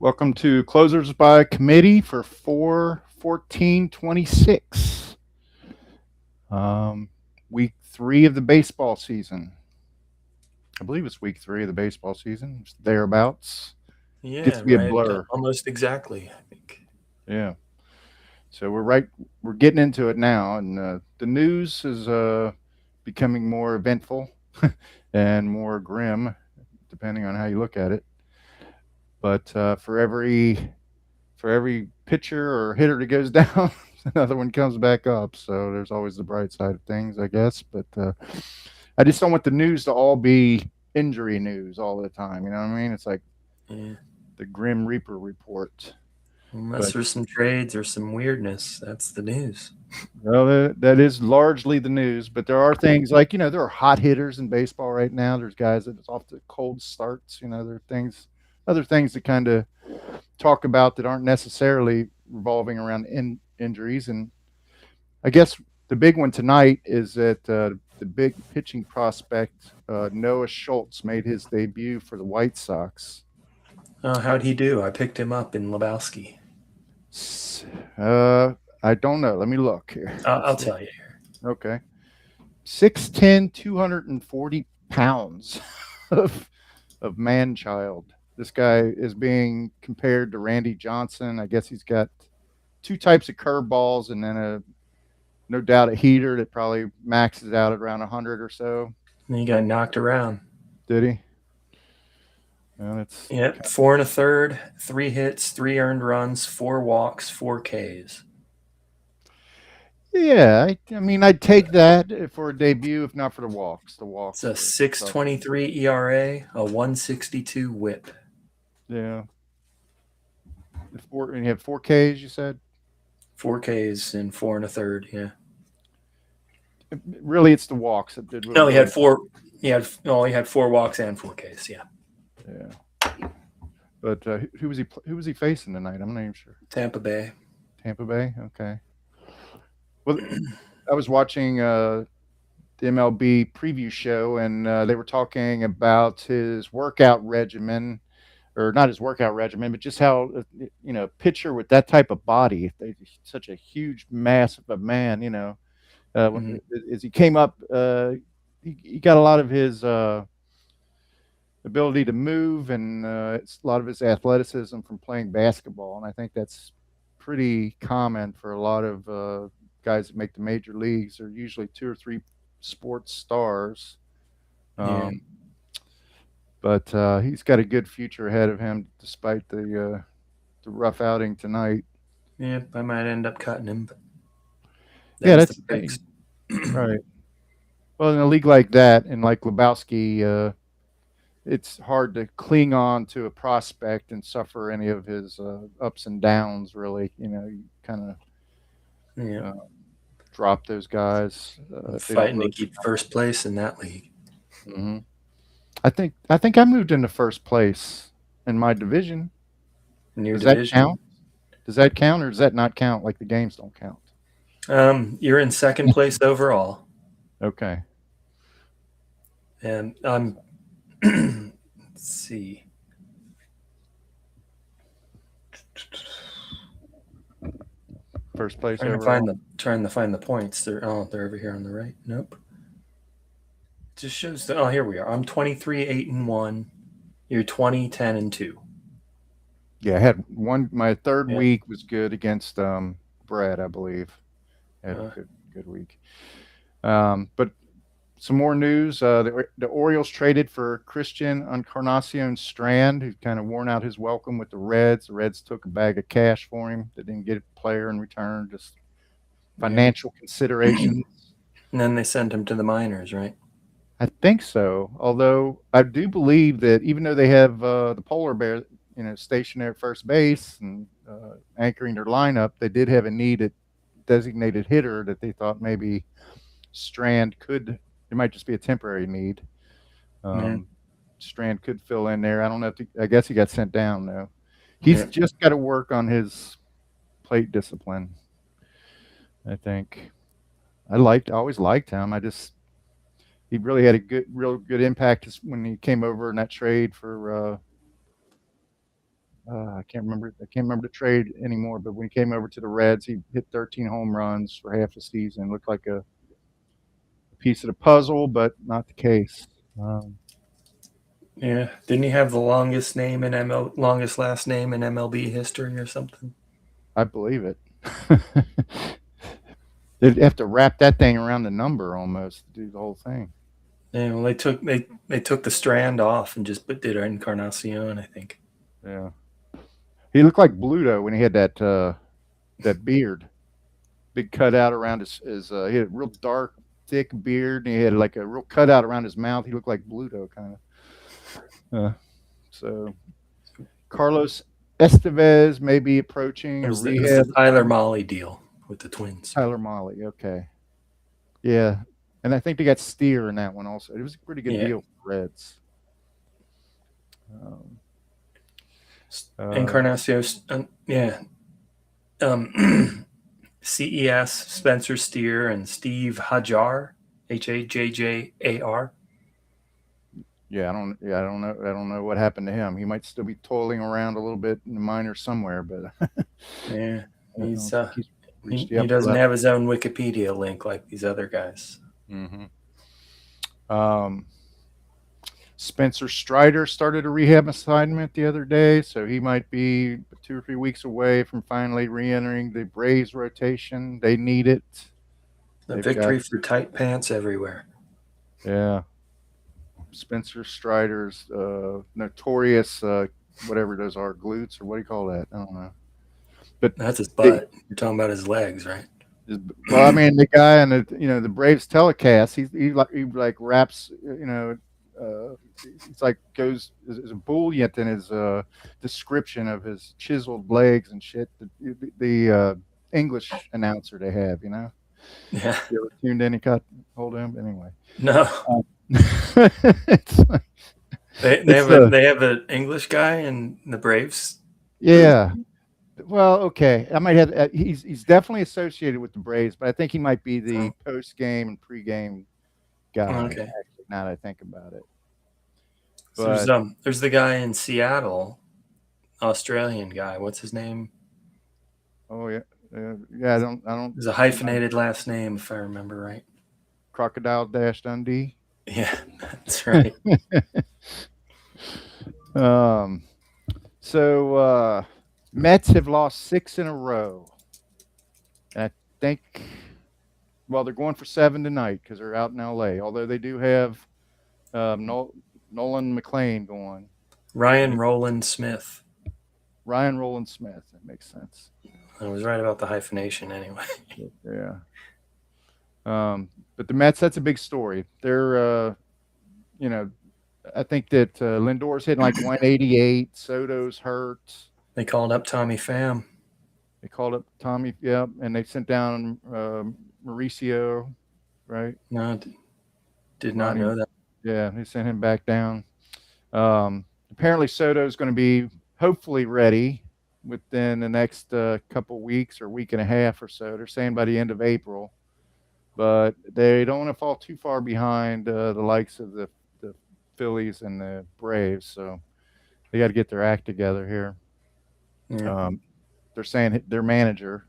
Welcome to Closers by Committee for 4/14/26. Um, week 3 of the baseball season. I believe it's week 3 of the baseball season. It's thereabouts. Gets Yeah, to be a right. blur. Almost exactly, I think. Yeah. So we're getting into it now, and the news is becoming more eventful and more grim, depending on how you look at it. But for every pitcher or hitter that goes down, another one comes back up. So there's always the bright side of things, I guess. But I just don't want the news to all be injury news all the time. You know what I mean? It's like Yeah. the Grim Reaper report. Unless But there's some trades or some weirdness, that's the news. well, that is largely the news. But there are things like there are hot hitters in baseball right now. There's guys that is off to cold starts. There are other things that kind of talk about that aren't necessarily revolving around injuries. And I guess the big one tonight is that the big pitching prospect Noah Schultz made his debut for the White Sox. Oh, how'd he do? I picked him up in Lebowski. I don't know. Let me look here. I'll tell you here. Okay. 6'10", 240 pounds of man child. This guy is being compared to Randy Johnson. I guess he's got two types of curveballs and then no doubt a heater that probably maxes out at around 100 or so. And he got knocked around. Did he? Well, it's Yep, 4 1/3, 3 hits, 3 earned runs, 4 walks, 4 Ks. yeah. I mean, I'd take that for a debut, if not for the walks. The It's walks a are tough. 6.23 ERA, a 162 WHIP. Yeah. And you have 4 Ks. You said 4 Ks in 4 1/3. Yeah. really it's the walks that did really No, he had bring. four. He had 4 walks and 4 Ks. Yeah. Yeah. But who was he facing tonight? I'm not even sure. Tampa Bay. Tampa Bay. Okay. Well, I was watching the MLB preview show, and they were talking about his workout regimen, or not his workout regimen, but just how pitcher with that type of body, such a huge mass of a man, Mhm. as he came up, he got a lot of his ability to move and it's a lot of his athleticism from playing basketball, and I think that's pretty common for a lot of guys that make the major leagues. They're usually two or three sports stars. Yeah. Um, but he's got a good future ahead of him, despite the rough outing tonight. Yeah. I might end up cutting him, but Yeah, them's the that's the breaks. thing. Right. Well, in a league like that, and like Lebowski, it's hard to cling on to a prospect and suffer any of his ups and downs. Really, you kind Yeah. of drop those guys I'm if they don't fighting to really. keep first place in that league. Hmm. I think I moved into first place in my division. In your Does that division. count? Does that count, or does that not count? Like the games don't count. You're in second place overall, Okay. and I'm. Let's see. First place Trying to find overall. the points. They're over here on the right. Nope. It just shows that. Oh, here we are. I'm 23-8-1. You're 20-10-2. Yeah, I had one. My third Yeah. week was good against Brad, I believe. I had a Uh, good week. But some more news. The Orioles traded for Christian Encarnacion Strand, who's kind of worn out his welcome with the Reds. The Reds took a bag of cash for him. They didn't get a player in return, just yeah. financial considerations. And then they sent him to the minors, right? I think so. Although I do believe that even though they have the polar bear, stationed there at first base and anchoring their lineup, they did have a need at designated hitter that they thought maybe Strand could. It might just be a temporary need. Yeah. Um, Strand could fill in there. I don't know if I guess he got sent down though. He's Yeah. just got to work on his plate discipline. I think. I always liked him. He really had a real good impact when he came over in that trade for. I I can't remember the trade anymore. But when he came over to the Reds, he hit 13 home runs for half the season. Looked like a piece of the puzzle, but not the case. Yeah, didn't he have the longest name in longest last name in MLB history or something? I believe it. They'd have to wrap that thing around the number almost to do the whole thing. Yeah, well, they took the strand off and just did Encarnacion, I think. Yeah, he looked like Bluto when he had that beard, big cutout around he had a real dark, thick beard, and he had like a real cutout around his mouth. He looked like Bluto kind of. So Carlos Estevez may be approaching a It was the rehab. Tyler Molly deal with the Twins. Tyler Molly, okay, yeah, and I think they got Steer in that one also. It was a pretty good deal for the Reds. Encarnacion, yeah. CES, Spencer Steer, and Steve Hajjar, Hajjar. Yeah, I don't know what happened to him. He might still be toiling around a little bit in the minors somewhere, but yeah, he doesn't have his own Wikipedia link like these other guys. Mm-hmm. Spencer Strider started a rehab assignment the other day, so he might be 2 or 3 weeks away from finally re-entering the Braves rotation. They need it. The victory for tight pants everywhere. Yeah. Spencer Strider's notorious, whatever those are, glutes, or what do you call that? I don't know. But that's his butt. You're talking about his legs, right? Well, I mean, the guy on the Braves telecast, he like raps, it's like goes is a brilliant in his description of his chiseled legs and shit. The English announcer they have, Yeah. You ever tuned in and got hold of him? Anyway, no. It's like, they have an English guy in the Braves. Yeah. Well, okay. I might have. He's definitely associated with the Braves, but I think he might be the post game and pre game guy. Okay. Actually, now that I think about it. So there's the guy in Seattle, Australian guy. What's his name? Oh yeah, yeah. I don't. There's a hyphenated last name, if I remember right. Crocodile Dash Dundee. Yeah, that's right. So Mets have lost 6 in a row. And I think, well, they're going for 7 tonight because they're out in LA. Although they do have Nolan McLean going. Ryan Roland Smith. Ryan Roland Smith. That makes sense. I was right about the hyphenation anyway. Yeah. But the Mets, that's a big story. They're, I think that Lindor's hitting like 188. Soto's hurt. They called up Tommy Pham. Yeah, and they sent down Mauricio, right? No, did not know that. Yeah, they sent him back down. Apparently, Soto's going to be hopefully ready within the next couple weeks or week and a half or so. They're saying by the end of April. But they don't want to fall too far behind the likes of the Phillies and the Braves, so they got to get their act together here. Yeah. They're saying their manager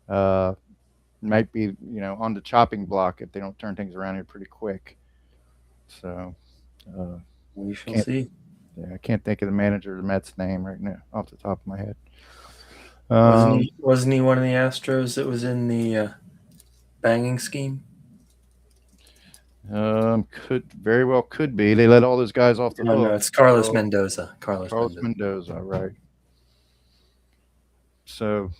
might be, on the chopping block if they don't turn things around here pretty quick. So we shall see. Yeah, I can't think of the manager of the Mets name right now off the top of my head. Wasn't he one of the Astros that was in the banging scheme? Could very well could be. They let all those guys off the hook. No, it's Carlos Mendoza. Carlos Mendoza, right. So,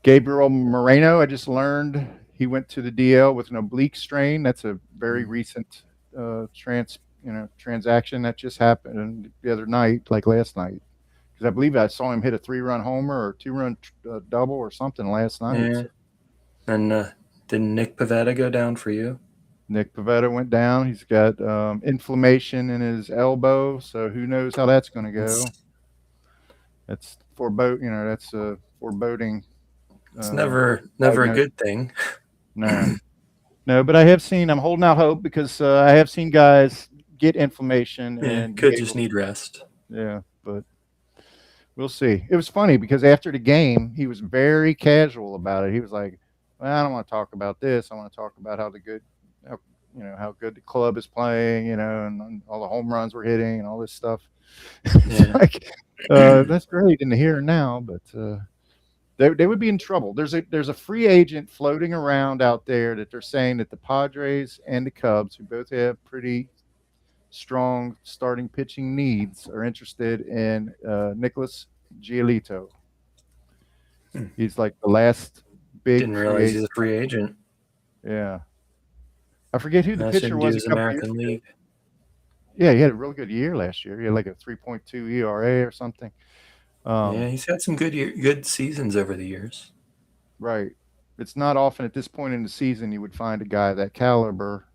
Gabriel Moreno, I just learned he went to the DL with an oblique strain. That's a very recent transaction that just happened the other night, like last night. Because I believe I saw him hit a 3-run homer or 2-run double or something last night. Yeah. And didn't Nick Pivetta go down for you? Nick Pivetta went down. He's got inflammation in his elbow, so who knows how that's going to go. That's That's a foreboding. It's never a good thing. No, but I'm holding out hope because I have seen guys get inflammation and could just need rest. Yeah, but we'll see. It was funny because after the game, he was very casual about it. He was like, well, I don't want to talk about this. I want to talk about how the good, how, how good the club is playing, and all the home runs we're hitting and all this stuff. It's Yeah. like, that's great in the here and now, but they would be in trouble. There's a free agent floating around out there that they're saying that the Padres and the Cubs, who both have pretty strong starting pitching needs, are interested in Nicholas Giolito. Hmm. He's like the last big Didn't free realize he's agent. a free agent. Yeah, I forget who the I pitcher shouldn't do was a his couple years American ago. League. Yeah, he had a real good year last year. He had like a 3.2 ERA or something. Yeah, he's had some good seasons over the years. Right. It's not often at this point in the season you would find a guy that caliber,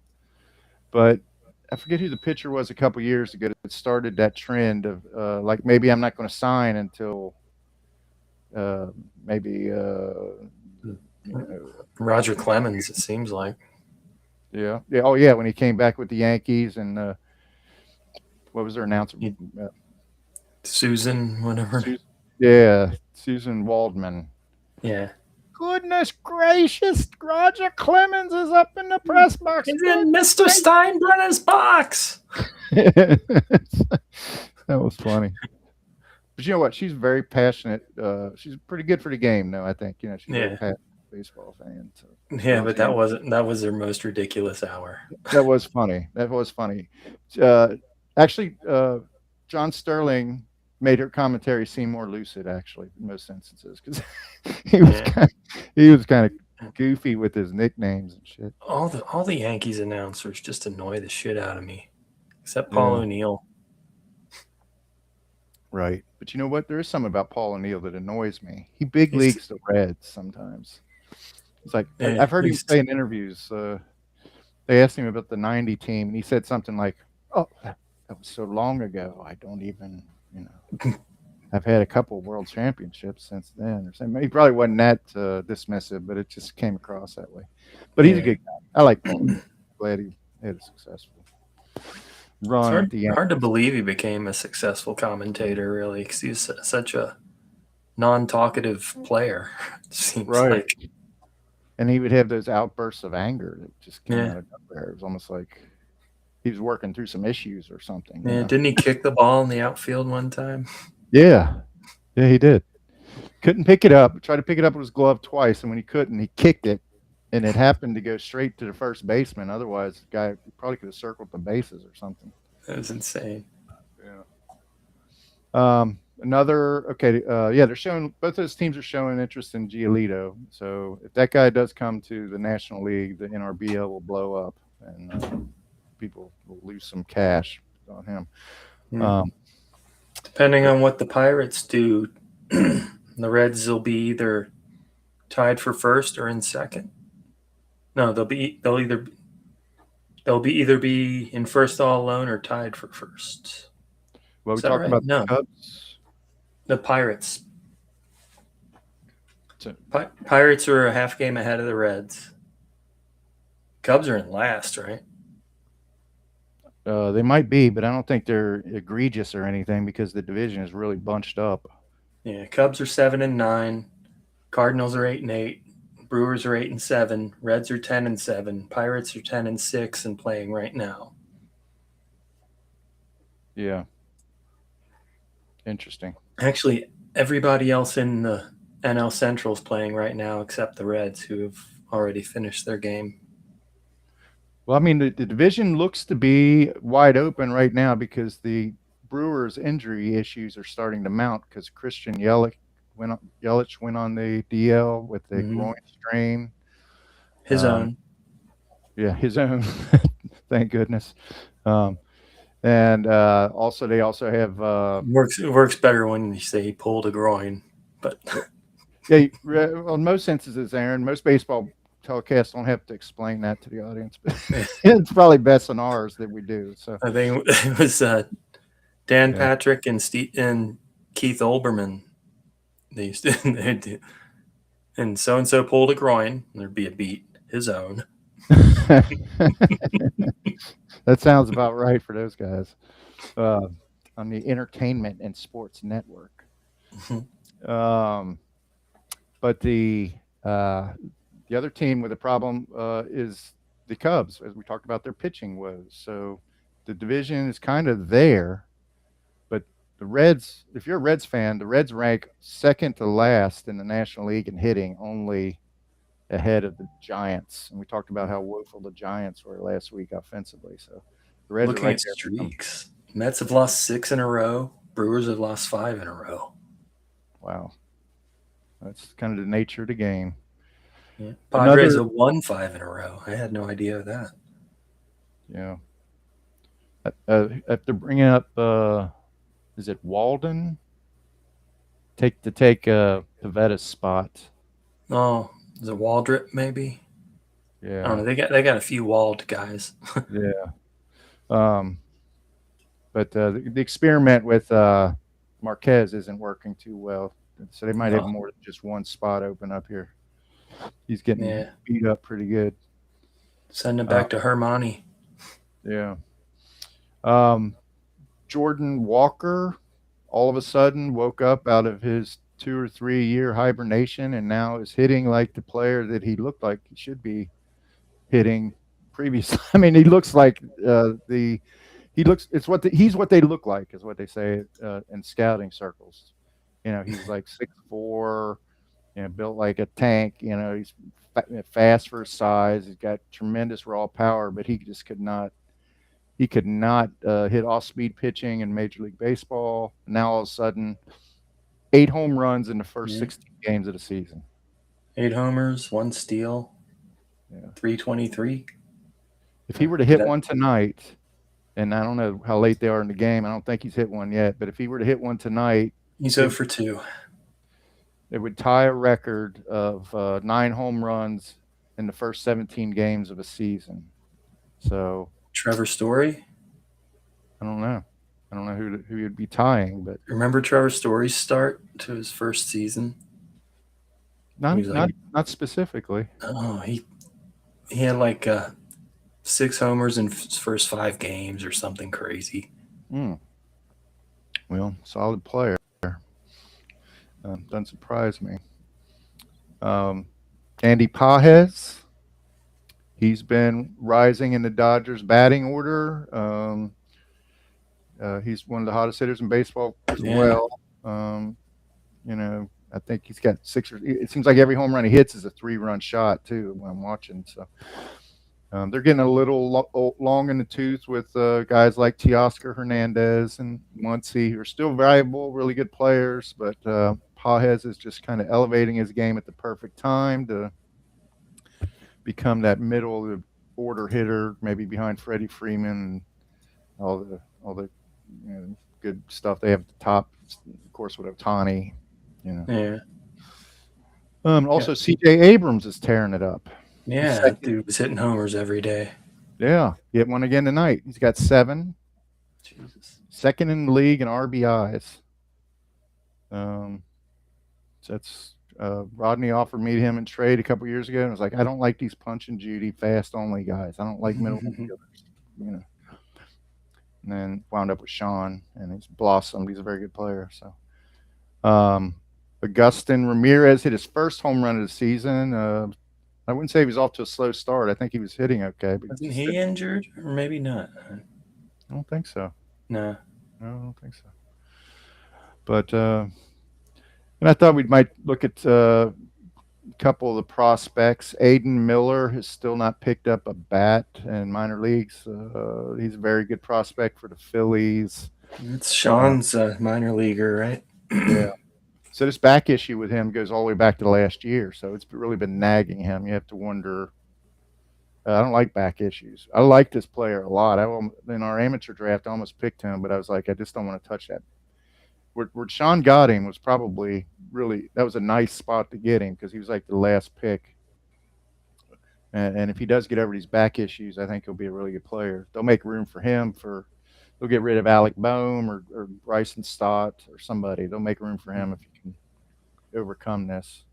but I forget who the pitcher was a couple years ago that started that trend of like maybe I'm not going to sign until uh, maybe you know Roger Clemens, it seems like. yeah oh yeah when he came back with the Yankees and what was their announcer He, uh, Susan, whatever. Susan, yeah, Susan Waldman. Yeah. Goodness gracious, Roger Clemens is up in the press box. He's in Mr. Steinbrenner's box. That was funny. But you know what? She's very passionate. She's pretty good for the game, though. I think she's a very Yeah. passionate baseball fan. So Yeah, loves but the Yankees. that was their most ridiculous hour. That was funny. That was funny. Uh, actually, John Sterling made her commentary seem more lucid, actually, in most instances, because he was Yeah. he was kind of goofy with his nicknames and shit. All the Yankees announcers just annoy the shit out of me. Except Paul Yeah, O'Neill. right. But you know what? There is something about Paul O'Neill that annoys me. He big He's leagues the Reds sometimes. It's like yeah, I've heard him he's say in interviews. They asked him about the '90 team, and he said something like, "Oh, that was so long ago. I don't even, you know, I've had a couple of world championships since then." Or something. He probably wasn't that dismissive, but it just came across that way. But he's a yeah. good guy. I like Paul. Glad he had a successful It's run at the hard to Yankees. believe he became a successful commentator, really, because he's such a non-talkative player. It seems Right. like. And he would have those outbursts of anger that just came Yeah, out of nowhere. It was almost like he was working through some issues or something, yeah. Didn't he kick the ball in the outfield one time? Yeah. Yeah, he did. Couldn't pick it up. Tried to pick it up with his glove twice, and when he couldn't, he kicked it, and it happened to go straight to the first baseman. Otherwise, the guy probably could have circled the bases or something. That was insane. Yeah. Another okay. Yeah, they're showing both those teams are showing interest in Giolito. So if that guy does come to the National League, the NRBL will blow up, and people will lose some cash on him. Hmm. Um, Depending on what the Pirates do, the Reds will be either tied for first or in second. No, they'll be either be in first all alone or tied for first. well, Is we that talked right? about the No, Cubs. the Pirates. So, Pirates are a half game ahead of the Reds. Cubs are in last, right? they might be, but I don't think they're egregious or anything because the division is really bunched up. Yeah, Cubs are 7-9. Cardinals are 8-8. Brewers are 8-7. Reds are 10-7. Pirates are 10-6 and playing right now. Yeah, interesting. Actually, everybody else in the NL Central is playing right now except the Reds, who have already finished their game. Well, I mean, the division looks to be wide open right now because the Brewers' injury issues are starting to mount because Christian Yelich went on the DL with a Mm-hmm. groin strain. His Um, own. yeah, his own. Thank goodness. Um, and also, they also have Works better when you say he pulled a groin, but yeah. Well, in most instances, Aaron, most baseball telecasts don't have to explain that to the audience, but it's probably best in ours that we do. So I think it was Dan yeah. Patrick and Keith Olbermann. They used to they'd do, and so pulled a groin. There'd be a beat. His own. That sounds about right for those guys uh, on the Entertainment and Sports Network. Um, but uh, the other team with a problem is the Cubs, as we talked about their pitching woes. So the division is kind of there, but the Reds, if you're a Reds fan, the Reds rank second to last in the National League in hitting, only ahead of the Giants. And we talked about how woeful the Giants were last week offensively. So the Reds are Looking right at there with them. streaks, Mets have lost 6 in a row. Brewers have lost 5 in a row. Wow. That's kind of the nature of the game. Yeah. Padres Another, have won 5 in a row. I had no idea of that. yeah. If they're bringing up, is it Walden? Take Pavetta's spot. Oh, is it Waldrip maybe? I don't Yeah. know. They got a few Wald guys. Yeah. Um, but the experiment with Marquez isn't working too well. So they might have No. more than just one spot open up here. He's getting Yeah. beat up pretty good. Send him Uh, back to Hermione. yeah. Um, Jordan Walker all of a sudden woke up out of his 2 or 3 year hibernation and now is hitting like the player that he looked like he should be hitting previously. I mean, he looks like the he looks it's what he's what they look like is what they say in scouting circles. He's like 6'4", built like a tank. He's fast for his size. He's got tremendous raw power, but he could not hit off speed pitching in Major League Baseball. Now all of a sudden, 8 home runs in the first Yeah. 16 games of the season. 8 homers, 1 steal, Yeah. 323. If he were to hit one tonight, and I don't know how late they are in the game, I don't think he's hit one yet. But if he were to hit one tonight, He's it 0 for 2. it would tie a record of 9 home runs in the first 17 games of a season. So Trevor Story. I don't know. I don't know who he'd be tying, but Remember Trevor Story's start to his first season? He not was like, not not specifically. oh, he had like 6 homers in his first 5 games or something crazy. Hmm. Well, solid player. Doesn't surprise me. Um, Andy Pajes, he's been rising in the Dodgers batting order. He's one of the hottest hitters in baseball as Yeah. well. I think he's got six. It seems like every home run he hits is a 3-run shot too. When I'm watching, so they're getting a little long in the tooth with guys like Teoscar Hernandez and Muncy, who are still valuable, really good players. But Pajes is just kind of elevating his game at the perfect time to become that middle of the order hitter, maybe behind Freddie Freeman and all the good stuff they have at the top. Of course, with Otani, you know. Yeah. Yeah. Also, C.J. Abrams is tearing it up. He's Yeah. That second. dude was hitting homers every day. Yeah, he hit one again tonight. He's got 7, Jesus. second in the league in RBIs. So that's Rodney offered me him in trade a couple years ago, and I was like, I don't like these punch and Judy fast only guys. I don't like middle infielders, you know. And then wound up with Sean, and he's blossomed. He's a very good player. So, Agustin Ramirez hit his first home run of the season. I wouldn't say he was off to a slow start. I think he was hitting okay, but Wasn't he injured? Or maybe not. I don't think so. No. No, I don't think so. But and I thought we might look at a couple of the prospects. Aiden Miller has still not picked up a bat in minor leagues. He's a very good prospect for the Phillies. It's Sean's minor leaguer, right? Yeah. So this back issue with him goes all the way back to last year. So it's really been nagging him. You have to wonder. I don't like back issues. I like this player a lot. In our amateur draft, I almost picked him, but I was like, I just don't want to touch that. Where Sean got him was probably that was a nice spot to get him because he was like the last pick. And if he does get over these back issues, I think he'll be a really good player. They'll make room for him they'll get rid of Alec Boehm or Bryson Stott or somebody. They'll make room for him if you can overcome this.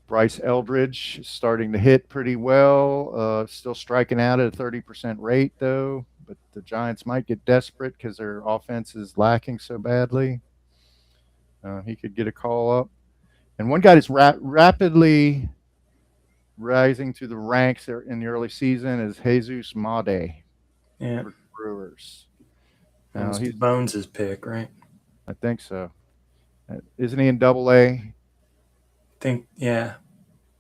Bryce Eldridge is starting to hit pretty well. Still striking out at a 30% rate though. but the Giants might get desperate because their offense is lacking so badly. He could get a call up. And one guy that's rapidly rising to the ranks in the early season is Jesus Made Yeah. for the Brewers. That Now must be he's, Bones' pick, right? I think so. Isn't he in Double A? Yeah.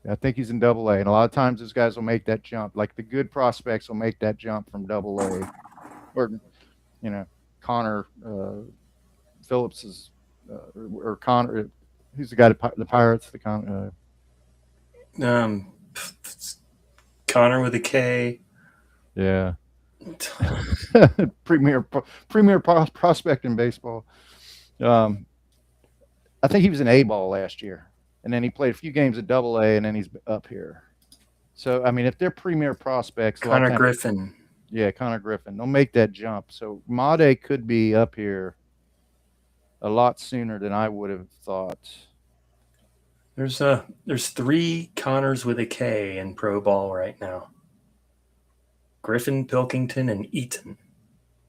I think he's in Double A, and a lot of times those guys will make that jump. Like the good prospects will make that jump from Double A, or you know, Connor Phillips is, or Connor. Who's the guy? The Pirates. The Um, Connor with a K. yeah. premier prospect in baseball. Um, I think he was in A ball last year, and then he played a few games at Double A, and then he's up here. So I mean, if they're premier prospects, a lot of Connor times, Griffin. yeah, Connor Griffin, they'll make that jump. So Made could be up here a lot sooner than I would have thought. There's 3 Connors with a K in pro ball right now. Griffin, Pilkington, and Eaton.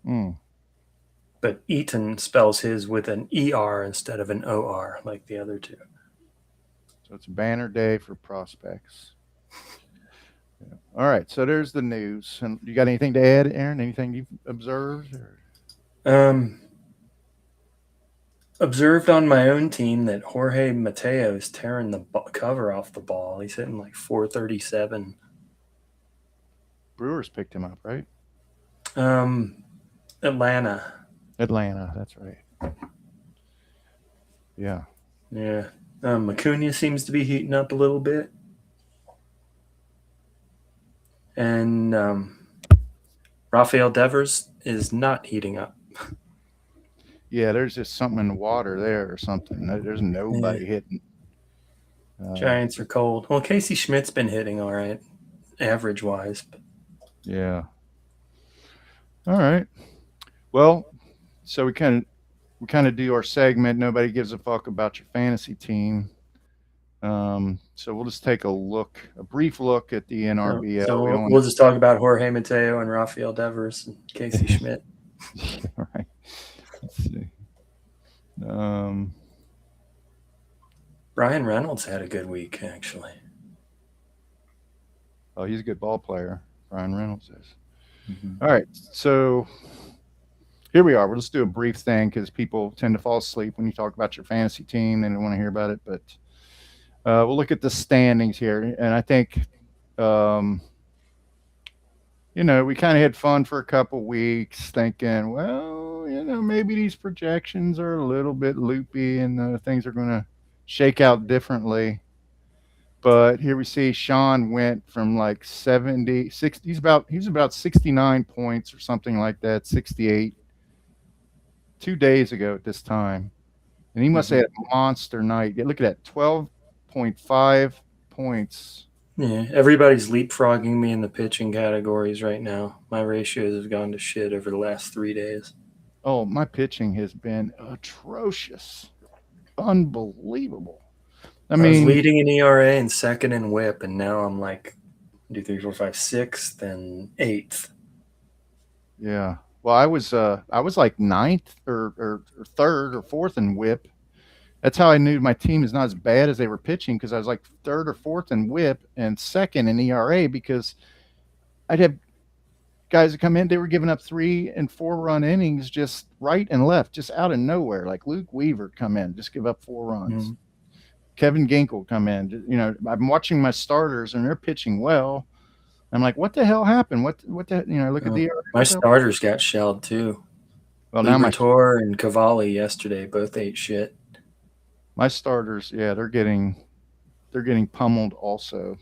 Mm. But Eaton spells his with an ER instead of an OR like the other 2. So it's a banner day for prospects. Yeah. All right, so there's the news. And you got anything to add, Aaron? Anything you've observed? Observed on my own team that Jorge Mateo is tearing the cover off the ball. He's hitting like 437. Brewers picked him up, right? Atlanta. Atlanta, that's right. Yeah. Yeah. Acuna seems to be heating up a little bit. And Rafael Devers is not heating up. Yeah, there's just something in the water there or something. There's nobody hitting. Giants are cold. Well, Casey Schmidt's been hitting all right, average wise. But... Yeah. All right. Well, so we kind of do our segment. Nobody gives a fuck about your fantasy team. So we'll just take a brief look at the NRBL. So we'll just talk about Jorge Mateo and Rafael Devers and Casey Schmidt. All right. Let's see. Brian Reynolds had a good week, actually. Oh, he's a good ball player. Brian Reynolds is. Mm-hmm. All right. So here we are. We'll just do a brief thing because people tend to fall asleep when you talk about your fantasy team. They don't want to hear about it. But we'll look at the standings here. And I think, we kind of had fun for a couple weeks thinking, well, maybe these projections are a little bit loopy and things are going to shake out differently. But here we see Sean went from like 70, 60. He's about 69 points or something like that, 68 2 days ago at this time. And he must have had a monster night. Look at that, 12.5 points. Yeah, everybody's leapfrogging me in the pitching categories right now. My ratios have gone to shit over the last 3 days. Oh, my pitching has been atrocious. Unbelievable. I mean, was leading in ERA and second in WHIP, and now I'm like 1, 2, 3, 4, 5, 6th and 8th. Yeah. Well, I was like 9th or 3rd or 4th in WHIP. That's how I knew my team is not as bad as they were pitching, because I was like 3rd or 4th in WHIP and 2nd in ERA, because I'd have guys that come in, they were giving up 3 and 4 run innings just right and left, just out of nowhere. Like Luke Weaver come in, just give up 4 runs. Mm-hmm. Kevin Ginkel come in. I'm watching my starters and they're pitching well. I'm like, what the hell happened? What the look at the ERA. My starters got shelled too. Well, now Liberatore and Cavalli yesterday both ate shit. My starters, yeah, they're getting pummeled also.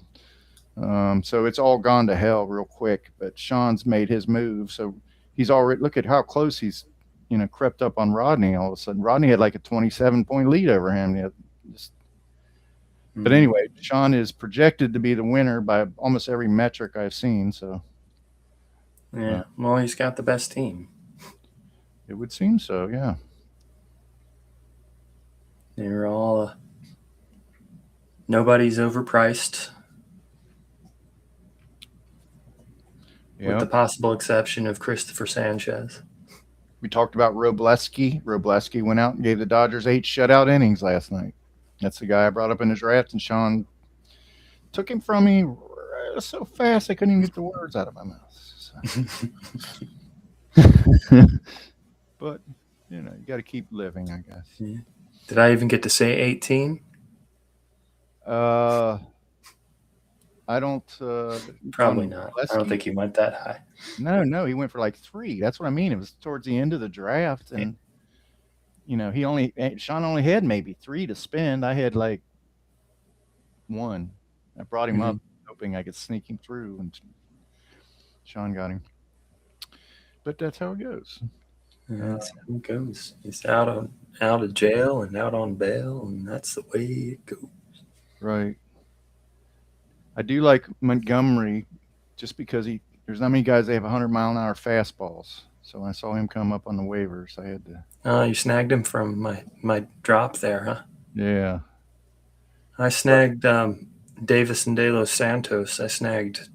So it's all gone to hell real quick. But Sean's made his move, so he's already, look at how close he's crept up on Rodney. All of a sudden, Rodney had like a 27-point lead over him. But anyway, Sean is projected to be the winner by almost every metric I've seen. So yeah, well, he's got the best team. It would seem so, yeah. They're all nobody's overpriced. with the Yep. possible exception of Christopher Sanchez. We talked about Robleski. Robleski went out and gave the Dodgers 8 shutout innings last night. That's the guy I brought up in the draft, and Sean took him from me so fast I couldn't even get the words out of my mouth. So. But you got to keep living, I guess. Yeah. Did I even get to say 18? Uh, I don't. Probably On not. I don't Lesky? think he went that high. No, he went for like 3. That's what I mean. It was towards the end of the draft, and Sean only had maybe 3 to spend. I had like 1. I brought him up, hoping I could sneak him through, and Sean got him. But that's how it goes. That's how it goes. He's out of jail and out on bail, and that's the way it goes. Right. I do like Montgomery, just because there's not many guys that have 100-mile-an-hour fastballs. So when I saw him come up on the waivers, I had to. Oh, you snagged him from my drop there, huh? Yeah. I snagged Davis and De Los Santos. I snagged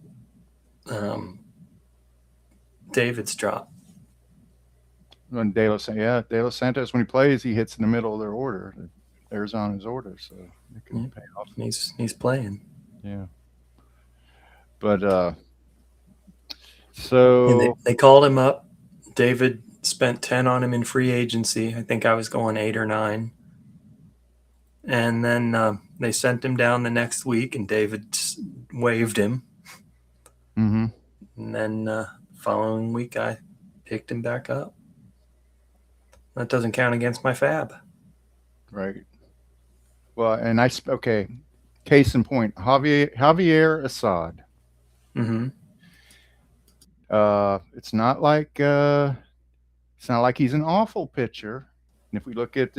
David's drop. When De Los Santos, when he plays, he hits in the middle of their order, Arizona's order, so it can pay off. He's playing. Yeah. But so And they called him up. David spent 10 on him in free agency. I think I was going 8 or 9. And then they sent him down the next week, and David waived him. Mm-hmm. And then following week, I picked him back up. That doesn't count against my fab. Right. Well, and okay. Case in point, Javier Assad. Mm-hmm. It's not like he's an awful pitcher. And if we look at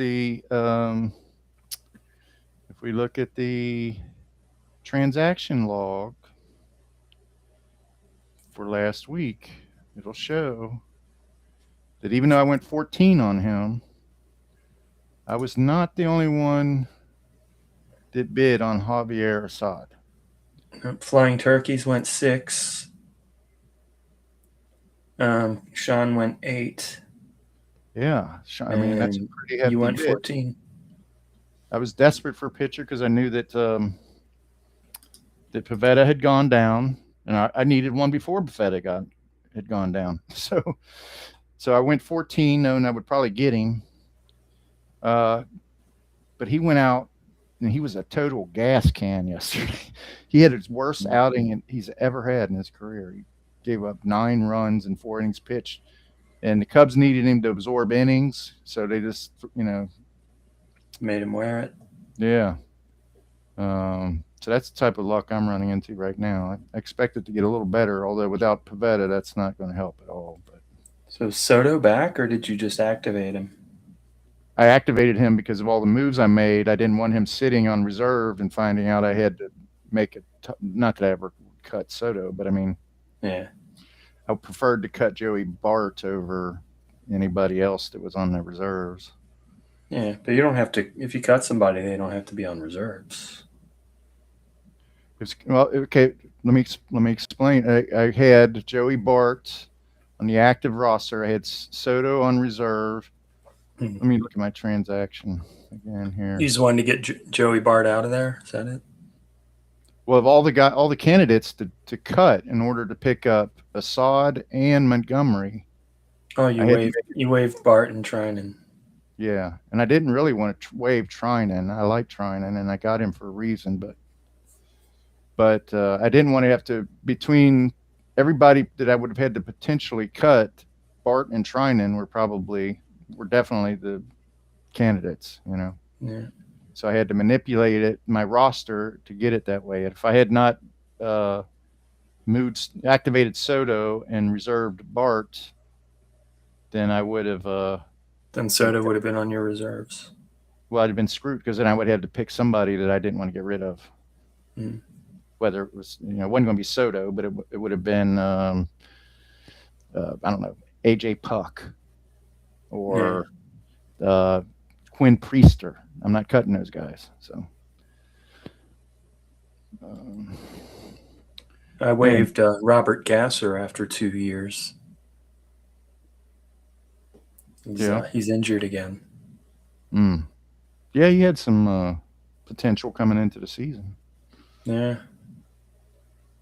the transaction log for last week, it'll show that even though I went 14 on him, I was not the only one that bid on Javier Assad. Flying Turkeys went 6. Sean went 8. Yeah, I mean that's a pretty hefty You went bid. 14. I was desperate for a pitcher because I knew that Pivetta had gone down, and I needed one before Pivetta had gone down. So I went 14, knowing I would probably get him. But he went out, and he was a total gas can yesterday. He had his worst outing he's ever had in his career. He gave up 9 runs in 4 innings pitched, and the Cubs needed him to absorb innings, so they just made him wear it. Yeah. So that's the type of luck I'm running into right now. I expect it to get a little better, although without Pivetta, that's not going to help at all. But so Soto back, or did you just activate him? I activated him because of all the moves I made. I didn't want him sitting on reserve and finding out I had to make it. Not that I ever cut Soto, but I mean, yeah, I preferred to cut Joey Bart over anybody else that was on the reserves. Yeah, but you don't have to. If you cut somebody, they don't have to be on reserves. Well, okay. Let me explain. I had Joey Bart on the active roster. I had Soto on reserve. Let me look at my transaction again here. You just wanted to get Joey Bart out of there. Is that it? Well, of all the candidates to cut in order to pick up Assad and Montgomery. Oh, you waived Bart and Trinan. Yeah, and I didn't really want to waive Trinan. I like Trinan, and I got him for a reason, but I didn't want to have to, between everybody that I would have had to potentially cut, Bart and Trinan were definitely the candidates, Yeah. So I had to manipulate my roster to get it that way. And if I had not activated Soto and reserved Bart, then I would have. Then Soto would have been on your reserves. Well, I'd have been screwed because then I would have to pick somebody that I didn't want to get rid of. Mm. Whether it was, it wasn't going to be Soto, but it would have been, I don't know, AJ Puck or Quinn Priester. I'm not cutting those guys. So, I Man, waived Robert Gasser after 2 years. yeah. He's injured again. Mm. Yeah, he had some potential coming into the season. Yeah,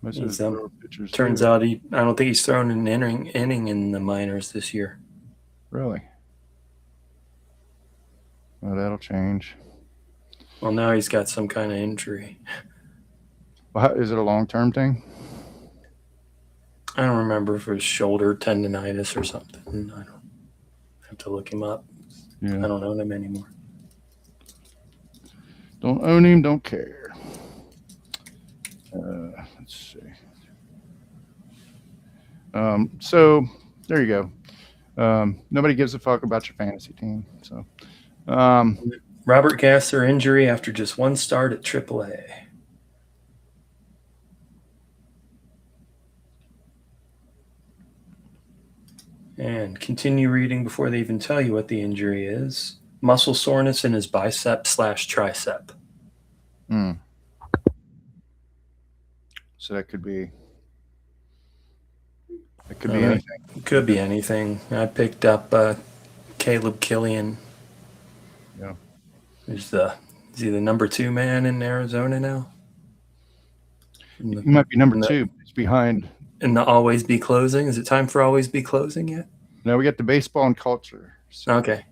Most of he's his newer pitchers turns do. out I don't think he's thrown an inning in the minors this year. Really? Well, that'll change. Well, now he's got some kind of injury. Well, is it a long-term thing? I don't remember if it was shoulder tendonitis or something. I don't have to look him up. Yeah. I don't own him anymore. Don't own him, don't care. Let's see. So there you go. Nobody gives a fuck about your fantasy team. So, Robert Gasser injury after just one start at AAA. And continue reading before they even tell you what the injury is. Muscle soreness in his bicep/tricep. so that could be. It could be anything. It could be anything. I picked up Caleb Killian. Yeah. Is he the number 2 man in Arizona now? He might be number 2. He's behind. In the Always Be Closing. Is it time for Always Be Closing yet? No, we got the baseball and culture. So Okay.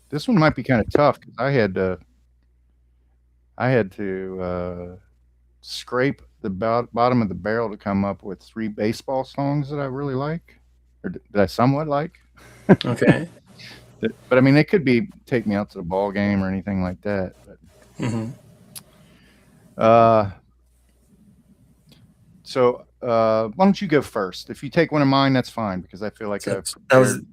this one might be kind of tough because I had to scrape the bottom of the barrel to come up with 3 baseball songs that I really like, or that I somewhat like. Okay. But I mean, they could be "Take Me Out to the Ball Game" or anything like that. But, so why don't you go first? If you take one of mine, that's fine because I feel like I've prepared.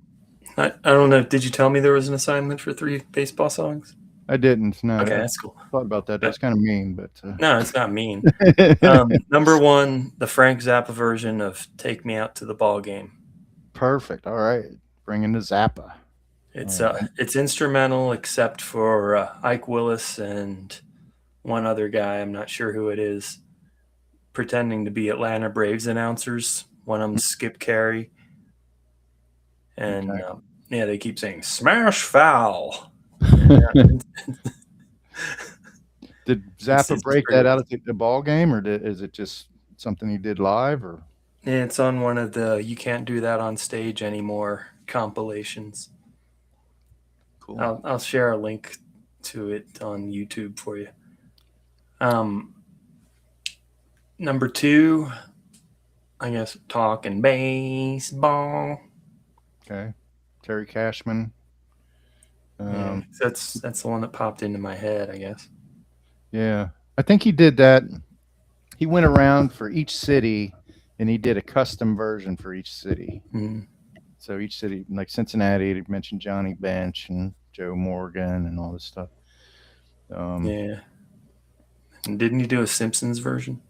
I don't know. Did you tell me there was an assignment for 3 baseball songs? I didn't. No. Okay, that's cool. Thought about that. That's kind of mean, but no, it's not mean. Number 1, the Frank Zappa version of "Take Me Out to the Ball Game." Perfect. All right, bring in the Zappa. It's instrumental except for Ike Willis and one other guy. I'm not sure who it is. Pretending to be Atlanta Braves announcers. One of them Skip Carey. And Okay. they keep saying "smash foul." Did Zappa break that out at the ball game, or is it just something he did live? Or it's on one of the "You Can't Do That on Stage Anymore" compilations. cool. I'll share a link to it on YouTube for you. Number 2, I guess, talking baseball. Okay, Terry Cashman. That's the one that popped into my head, I guess. Yeah, I think he did that. He went around for each city, and he did a custom version for each city. Mm-hmm. So each city, like Cincinnati, he mentioned Johnny Bench and Joe Morgan and all this stuff. Yeah. And didn't he do a Simpsons version?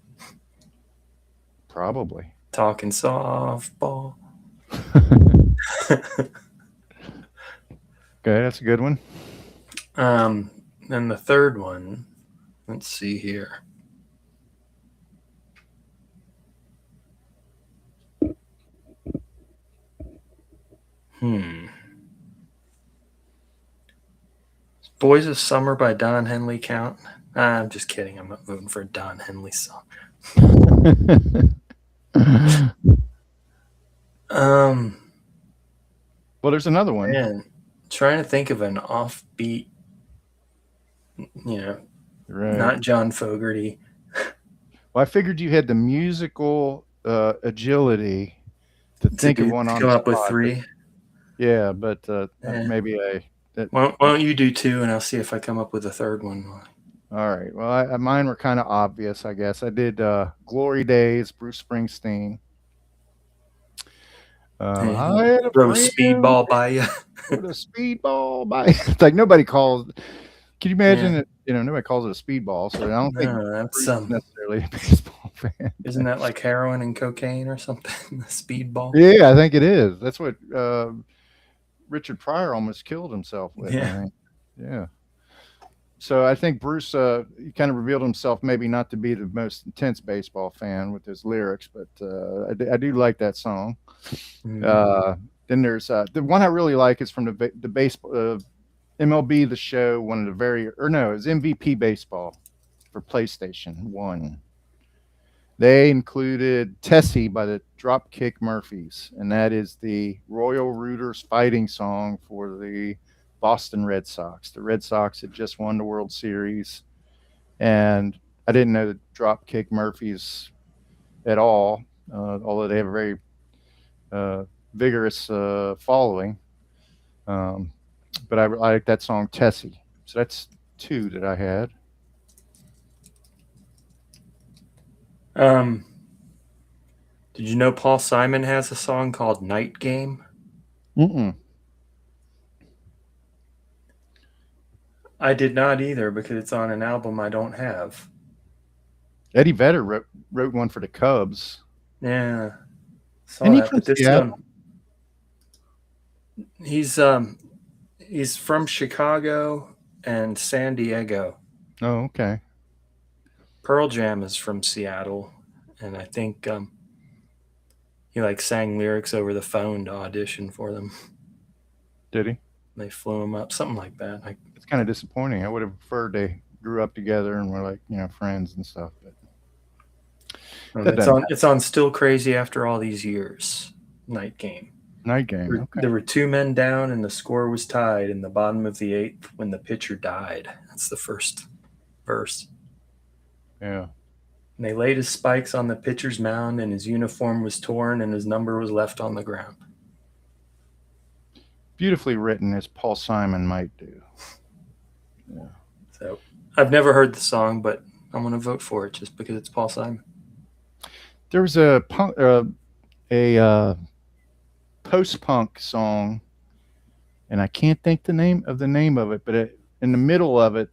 Probably. Talking softball. Okay, that's a good one. Then the third one, let's see here. Boys of Summer by Don Henley count? I'm just kidding. I'm not voting for a Don Henley song. Well, there's another one. Man, trying to think of an offbeat, right. Not John Fogerty. Well, I figured you had the musical agility to think of one on come the up with spot, 3. Yeah, but maybe why don't you do 2, and I'll see if I come up with a third one. All right. Well, mine were kind of obvious, I guess. I did "Glory Days," Bruce Springsteen. I had a throw a speedball by you. Put a speedball by. It's like nobody calls. Can you imagine it? Nobody calls it a speedball, so I don't think that's necessarily a baseball fan. Isn't that like heroin and cocaine or something? Speedball. Yeah, I think it is. That's what Richard Pryor almost killed himself with. Yeah. I think. Yeah. So I think Bruce he kind of revealed himself maybe not to be the most intense baseball fan with his lyrics, but I do like that song. Mhm. Uh, then there's the one I really like is from the baseball MLB The Show, one of the very or no, it's MVP Baseball for PlayStation 1. They included Tessie by the Dropkick Murphys, and that is the Royal Rooters fighting song for the Boston Red Sox. The Red Sox had just won the World Series, and I didn't know the Dropkick Murphys at all, although they have a very uh, vigorous following. Um, but I like that song Tessie. So that's two that I had. Um, did you know Paul Simon has a song called Night Game? Mm-mm. I did not either because it's on an album I don't have. Eddie Vedder wrote one for the Cubs. Yeah, saw Isn't he that. from But this Seattle? he's he's from Chicago and San Diego. Oh, okay. Pearl Jam is from Seattle, and I think he like sang lyrics over the phone to audition for them. Did he? They flew him up, something like that. It's kind of disappointing. I would have preferred they grew up together and were like, friends and stuff. But that It's doesn't on. matter. It's on. Still crazy after all these years. Night Game. Night game. Okay. There were two men down, and the score was tied in the bottom of the eighth when the pitcher died. That's the first verse. Yeah. And they laid his spikes on the pitcher's mound, and his uniform was torn, and his number was left on the ground. Beautifully written, as Paul Simon might do. Yeah. So I've never heard the song, but I'm going to vote for it just because it's Paul Simon. There was a post punk song, and I can't think the name of it, but in the middle of it,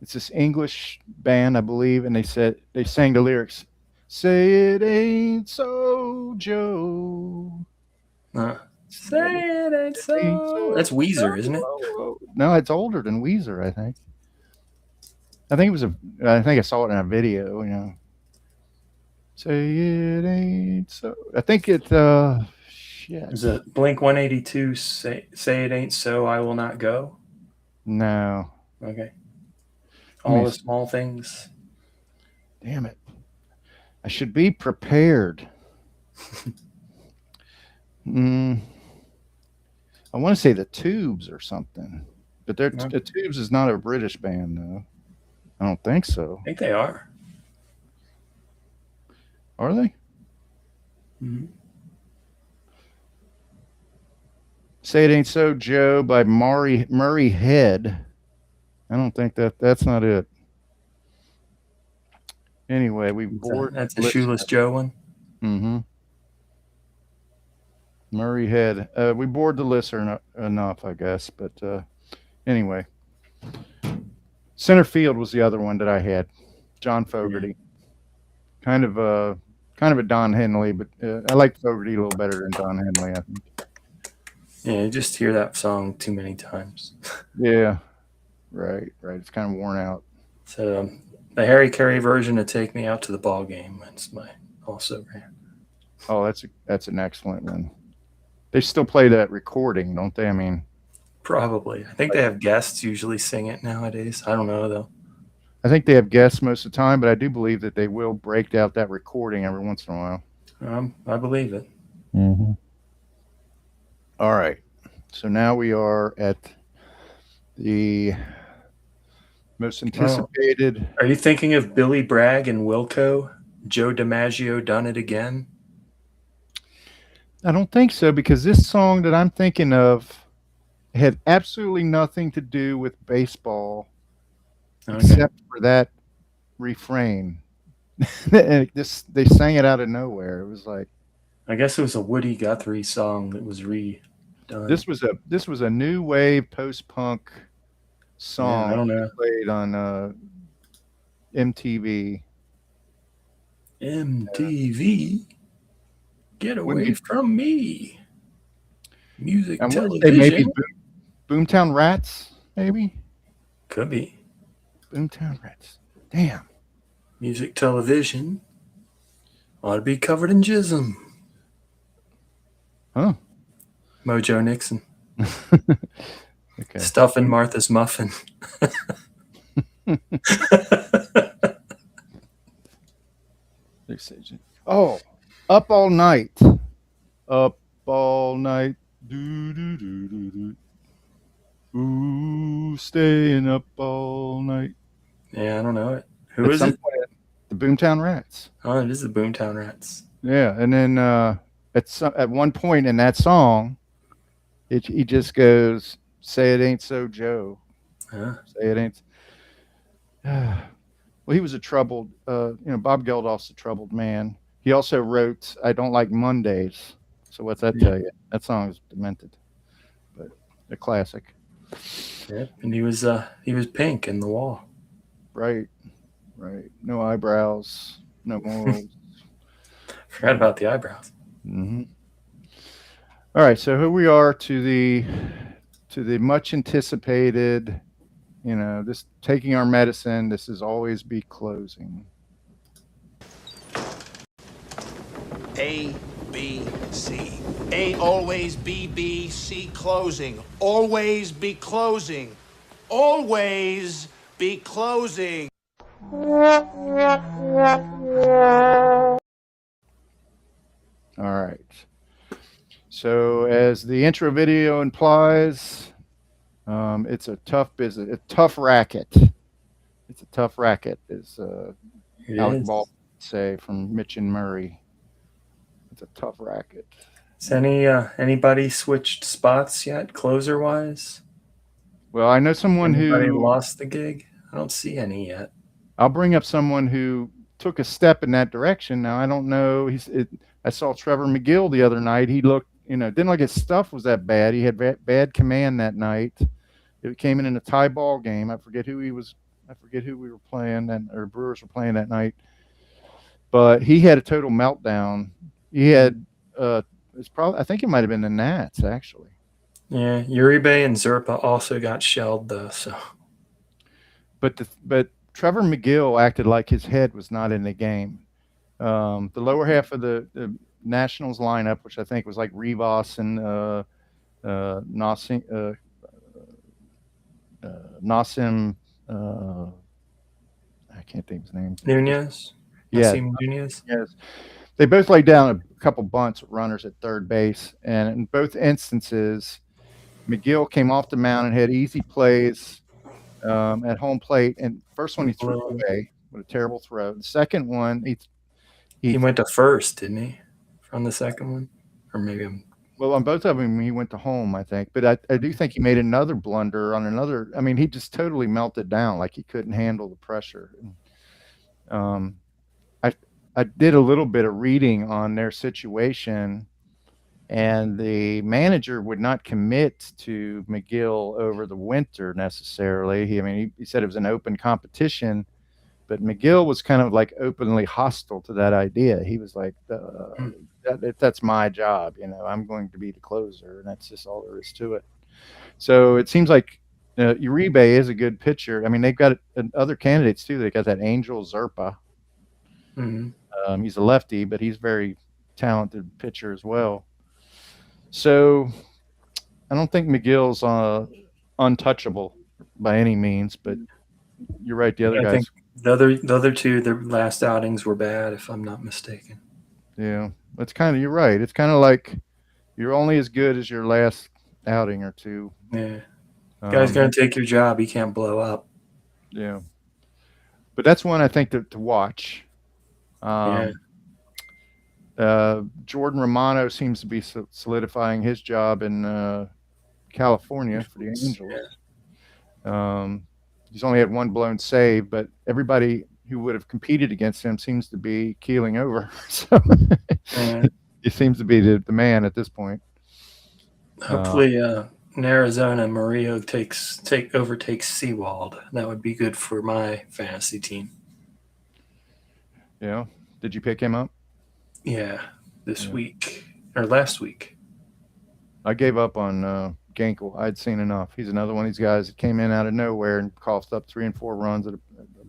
it's this English band, I believe, and they sang the lyrics. Say it ain't so, Joe. Say it ain't so. That's Weezer, isn't it? No, it's older than Weezer, I think. I think it was I think I saw it in a video, Say it ain't so. I think it, shit. Is it Blink 182? Say it ain't so. I will not go. No. Okay. Let All me the see. small things. Damn it. I should be prepared. I want to say the Tubes or something, but the Tubes is not a British band, though. I don't think so. I think they are. Are they? Mm-hmm. Say It Ain't So, Joe by Murray Head. I don't think that's not it. Anyway, we bored. That's a Shoeless Joe one. Mm-hmm. Murray Head. We bored the listener enough, I guess. But anyway, Center Field was the other one that I had. John Fogerty. Kind of a Don Henley, but I like Fogerty a little better than Don Henley, I think. Yeah, you just hear that song too many times. Yeah, right. It's kind of worn out. So the Harry Carey version of "Take Me Out to the Ball Game" that's my also rant. Oh, that's an excellent one. They still play that recording, don't they? I mean, probably. I think they have guests usually sing it nowadays. I don't know though. I think they have guests most of the time, but I do believe that they will break out that recording every once in a while. I believe it. Mm-hmm. All right. So now we are at the most anticipated. Are you thinking of Billy Bragg and Wilco? Joe DiMaggio done it again? I don't think so, because this song that I'm thinking of had absolutely nothing to do with baseball, except for that refrain. They sang it out of nowhere. It was like, I guess it was a Woody Guthrie song that was redone. This was a new wave post punk song. Yeah, I don't know. Played on MTV. MTV, get away from me. Music, television. Maybe Boomtown Rats, maybe. Could be. Boomtown Rats. Damn. Music television ought to be covered in jism. Huh. Mojo Nixon. Okay. Stuffing Martha's muffin. Oh, Up All Night. Up all night. Do, do, do, do, do. Ooh, staying up all night. Yeah, I don't know it. Who At is some it? point, the Boomtown Rats. Oh, it is the Boomtown Rats. Yeah, and then at one point in that song, he just goes, "Say it ain't so, Joe. Huh? Say it ain't." Well, he was a troubled. Bob Geldof's a troubled man. He also wrote "I Don't Like Mondays." So what's that Yeah. tell you? That song is demented, but a classic. Yeah. And he was pink in the wall. Right, right. No eyebrows, no morals. Forgot about the eyebrows. Hmm. All right, so here we are to the much anticipated. This taking our medicine. This is always be closing. A, B, C. A always be B, C closing. Always be closing. Always be closing. All right. So as the intro video implies, it's a tough business, a tough racket. It's a tough racket, as It Alec is. Baldwin would say from Mitch and Murray. It's a tough racket. Has anybody switched spots yet, closer wise? Well, I know someone Anybody who lost the gig? I don't see any yet. I'll bring up someone who took a step in that direction. Now I don't know. I saw Trevor McGill the other night. He looked, didn't like his stuff was that bad. He had bad command that night. It came in a tie ball game. I forget who he was. I forget who we were playing, or Brewers were playing that night. But he had a total meltdown. He had. It's probably. I think it might have been the Nats actually. Yeah, Uribe and Zerpa also got shelled though. So, But Trevor McGill acted like his head was not in the game. The lower half of the Nationals lineup, which I think was like Rivas and Nassim, Nassim I can't think of his name. Nunez, Yeah, Nassim Nunez. yes. They both laid down a couple bunts with runners at third base, and in both instances, McGill came off the mound and had easy plays at home plate. And first one he threw away with a terrible throw. The second one He went to first, didn't he? On the second one, or maybe I'm. well, on both of them he went to home, I think. But I do think he made another blunder on another. I mean, he just totally melted down, like he couldn't handle the pressure. Um, I did a little bit of reading on their situation, and the manager would not commit to McGill over the winter necessarily. He said it was an open competition, but McGill was kind of like openly hostile to that idea. He was like, that's my job. I'm going to be the closer, and that's just all there is to it. So it seems like Uribe is a good pitcher. I mean, they've got other candidates too. They got that Angel Zerpa. Mm-hmm. He's a lefty, but he's a very talented pitcher as well. So I don't think McGill's untouchable by any means, but you're right. The other I guys, think the other two, their last outings were bad, if I'm not mistaken. yeah, it's kind of you're right. It's kind of like you're only as good as your last outing or two. Yeah, guy's gonna take your job. He can't blow up. Yeah, but that's one I think to watch. Yeah. Jordan Romano seems to be solidifying his job in California for the Angels. Yeah. He's only had one blown save, but everybody who would have competed against him seems to be keeling over. So he seems to be the man at this point. Hopefully, in Arizona, Murillo overtakes Seawald. That would be good for my fantasy team. Yeah. Did you pick him up? Yeah, this week or last week. I gave up on Gankle. I'd seen enough. He's another one of these guys that came in out of nowhere and coughed up 3 and 4 runs at a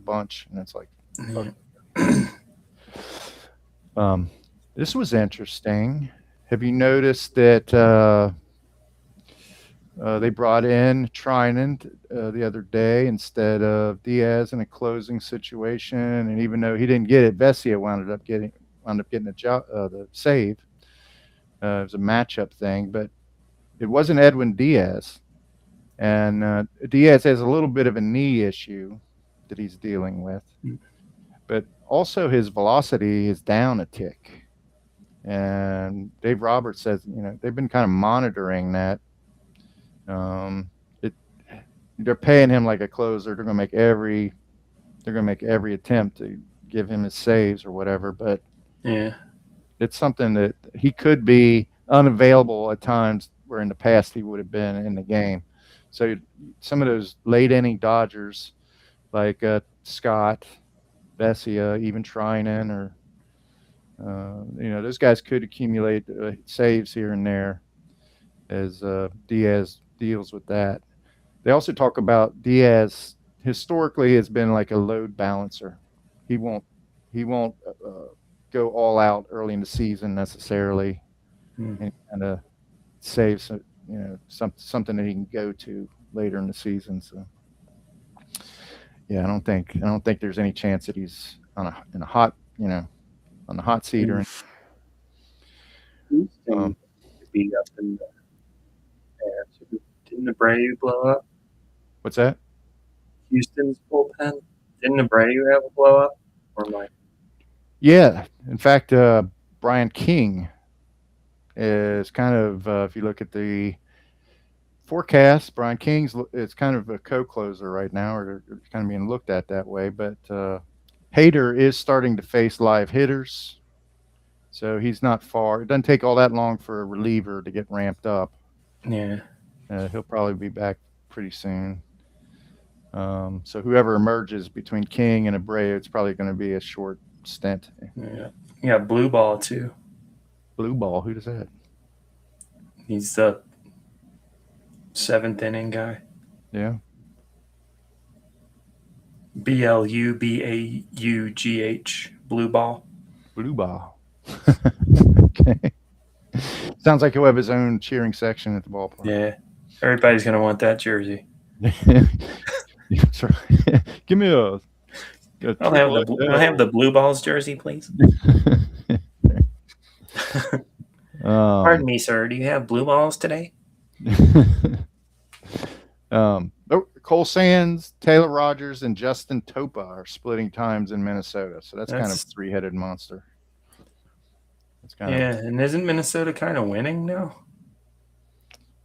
bunch, and it's like, fuck. This was interesting. Have you noticed that they brought in Trinan the other day instead of Diaz in a closing situation, and even though he didn't get it, Vesia wound up getting the save. It was a matchup thing, but it wasn't Edwin Diaz, and Diaz has a little bit of a knee issue that he's dealing with, but also his velocity is down a tick. And Dave Roberts says, they've been kind of monitoring that. They're paying him like a closer. They're going to make every attempt to give him his saves or whatever. But yeah, it's something that he could be unavailable at times where in the past he would have been in the game. So some of those late inning Dodgers, like Scott, Vesia, even Trinan, or those guys could accumulate saves here and there as Diaz deals with that. They also talk about Diaz historically has been like a load balancer. He won't go all out early in the season necessarily, and kind of saves something that he can go to later in the season. So yeah, I don't think there's any chance that he's on the hot seat or anything. Houston could be up in the air. Didn't Abreu blow up? What's that? Houston's bullpen. Didn't Abreu have a blow up? Or Mike? Yeah. In fact, Brian King is kind of, if you look at the forecast, Brian King's it's kind of a co-closer right now, or it's kind of being looked at that way. But Hader is starting to face live hitters, so he's not far. It doesn't take all that long for a reliever to get ramped up. Yeah. He'll probably be back pretty soon. So whoever emerges between King and Abreu, it's probably going to be a short stint. Yeah. You got Blue Ball too. Blue Ball, who does that? He's the 7th inning guy. Yeah. BLUBAUGH. Blue Ball. Blue Ball. Okay. Sounds like he'll have his own cheering section at the ballpark. Yeah. Everybody's going to want that jersey. That's right. Give me a I'll have the Blue Balls jersey, please. Pardon me, sir. Do you have Blue Balls today? Cole Sands, Taylor Rogers, and Justin Topa are splitting times in Minnesota. So that's kind of a three-headed monster. And isn't Minnesota kind of winning now?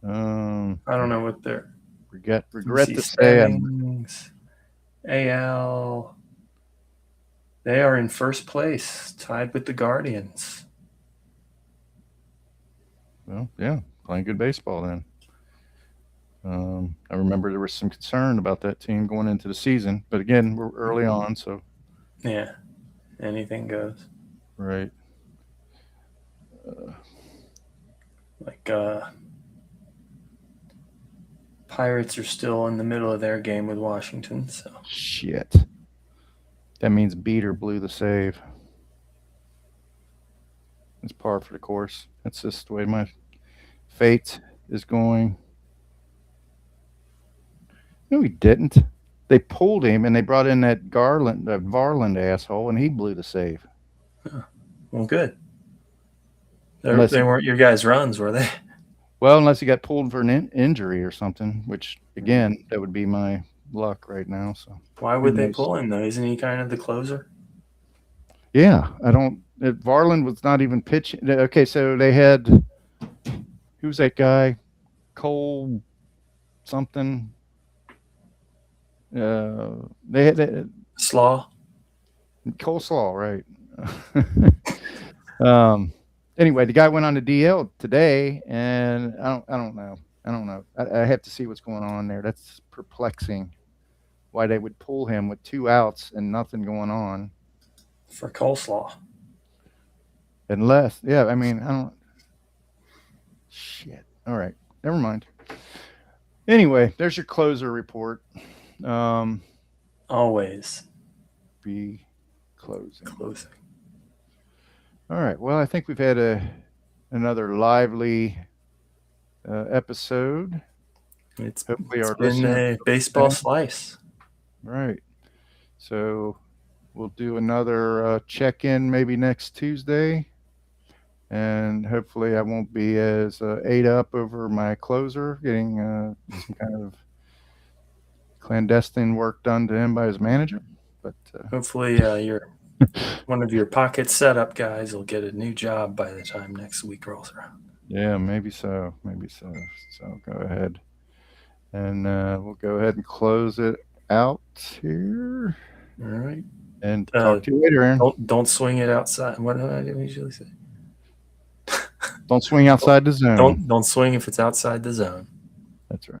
I don't know what they're... Regret to say. AL. They are in first place, tied with the Guardians. Well, yeah, playing good baseball then. I remember there was some concern about that team going into the season, but again, we're early on, so yeah, anything goes. Right. Pirates are still in the middle of their game with Washington, so shit. That means Beater blew the save. It's par for the course. That's just the way my fate is going. No, he didn't. They pulled him and they brought in that Varland asshole, and he blew the save. Well, good. They weren't your guys' runs, were they? Well, unless he got pulled for an injury or something, which, again, that would be my luck right now. So why would they pull him, though? Isn't he kind of the closer? Yeah, Varland was not even pitching. Okay, so they had, who's that guy? Cole something. They had Slaw. Cole Slaw, right? Anyway, the guy went on the DL today, and I don't know. I have to see what's going on there. That's perplexing. Why they would pull him with 2 outs and nothing going on for coleslaw? Unless, yeah, I mean, I don't. Shit. All right, never mind. Anyway, there's your closer report. Always Be closing. closing. All right. Well, I think we've had another lively episode. Hopefully It's our been listeners. a baseball slice. Right. So we'll do another check-in maybe next Tuesday. And hopefully I won't be as ate up over my closer, getting some kind of clandestine work done to him by his manager. But hopefully one of your pocket setup guys will get a new job by the time next week rolls around. Yeah, maybe so. So go ahead. And we'll go ahead and close it out here. All right. And talk to you later, Aaron. Don't swing it outside. What do I usually say? Don't swing outside the zone. Don't swing if it's outside the zone. That's right.